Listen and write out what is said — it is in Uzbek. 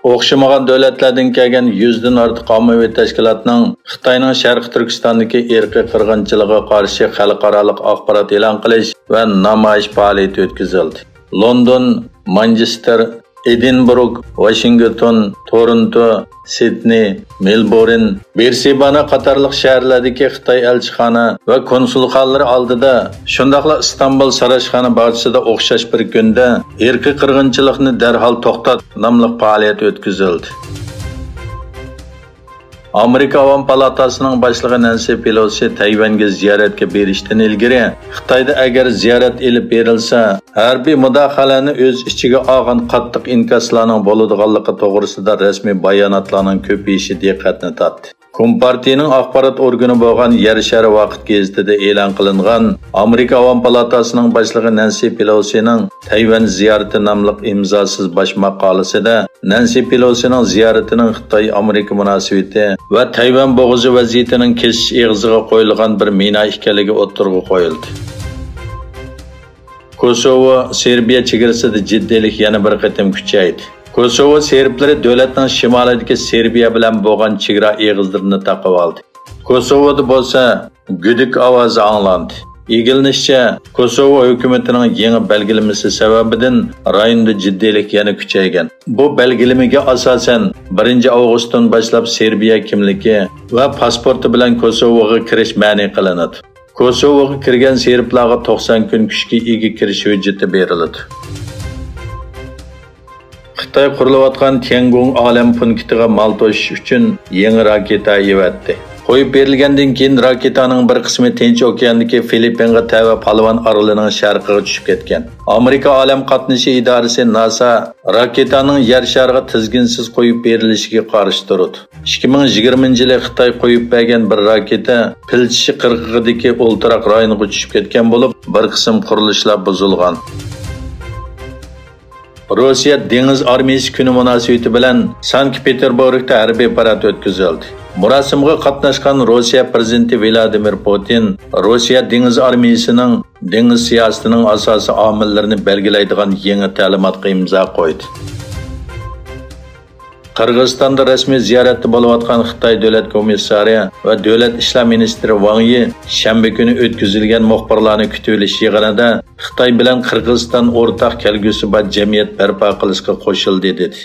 O'xshamagan davlatlardan kelgan 100 dan ortiq ommaviy tashkilotning Xitoyning Sharq Turkistondagi irqiy qirg'inchiligiga qarshi xalqaro axborot e'lon qilish va namoyish faoliyati o'tkazildi. London, Manchester, Edinburgh, Washington, Toronto, Sydney, Melbourne, Brisbane qatorliq shaharlardagi Xitoy elchixona va konsulxonalari oldida, shundaqla Istanbul Sarayxona bog'chasida o'xshash bir kunda irqiy qirg'inchilikni darhol to'xtat nomli faoliyat o'tkazildi. Amerika Avam Palatasining boshlig'i Nancy Pelosi Tayvanga ziyoratga berishdan ilgari Xitoyda agar ziyorat elib berilsa, harbiy mudohalani o'z ichiga olgan qattiq inkaslarning bo'ladiganligi to'g'risida rasmiy bayonotlarning ko'payishi diqqatni tortdi. Kompartiyaning axborot organi bo'lgan Yer shari vaqt gazetida e'lon qilingan Amerika Avam Palatasining boshlig'i Nancy Pelosining Tayvan ziyorati nomli imzosiz bosh maqolasida Nancy Pelosining ziyaratining Xitoy-Amerika munosabati va Tayvan bo'g'ozi vaziyatining kesish eg'iziga qo'yilgan bir mina ekanligi o'tirg'i qo'yildi. Kosovo Serbiya chegarasida jiddiylik yana bir qatam kuchaydi. Kosovo serblari davlatning shimolidagi Serbiya bilan bo'lgan chegara eg'izlarini taqib oldi. Kosovoda bo'lsa gudik ovozi anglandi. Egilishicha, Kosovo hukumatining yangi belgilamasi sababidan rayonda jiddiylik yana kuchaygan. Bu belgilamaga asosan 1 avgustdan boshlab Serbiya kimligi va pasporti bilan Kosovoga kirish ma'ni qilinadi. Kosovoga kirgan serblarga 90 kun kuchga ega kirish hujjati beriladi. Xitoy qurilayotgan Tiangong olam punktiga mal toshish uchun yangi raketa yevatdi. Qo'yib berilgandan keyin raketaning bir qismi Tinch okeandagi Filippinga tava Palvan orolining sharqiga tushib ketgan. Amerika olam qatnashi idorasi NASA raketaning yer shariga tizginsiz qo'yib berilishiga qarshi turdi. 2020-yili Xitoy qo'yib bergan bir raketa Pilchishi qirg'og'idagi o'ltiraq rayoniga tushib ketgan bo'lib, bir qism qurilishlar buzilgan. Rossiya dengiz armiyasi kuni munosabati bilan Sankt-Peterburgda harbiy parad o'tkazildi. Murosimga qatnashgan Rossiya prezidenti Vladimir Putin Rossiya dengiz armiyasining dengiz siyosatining asosiy omillarini belgilaydigan yangi ta'limotga imzo qo'ydi. Qirg'izistonda rasmiy ziyoratda bo'layotgan Xitoy davlat komissari va davlat ishlar ministri Wang Yi shanba kuni o'tkazilgan muxbirlarni kutib olish yig'inida Xitoy bilan Qirg'iziston o'rtaq kelgusi va jamiyat barpo qilishga qo'shildi dedi.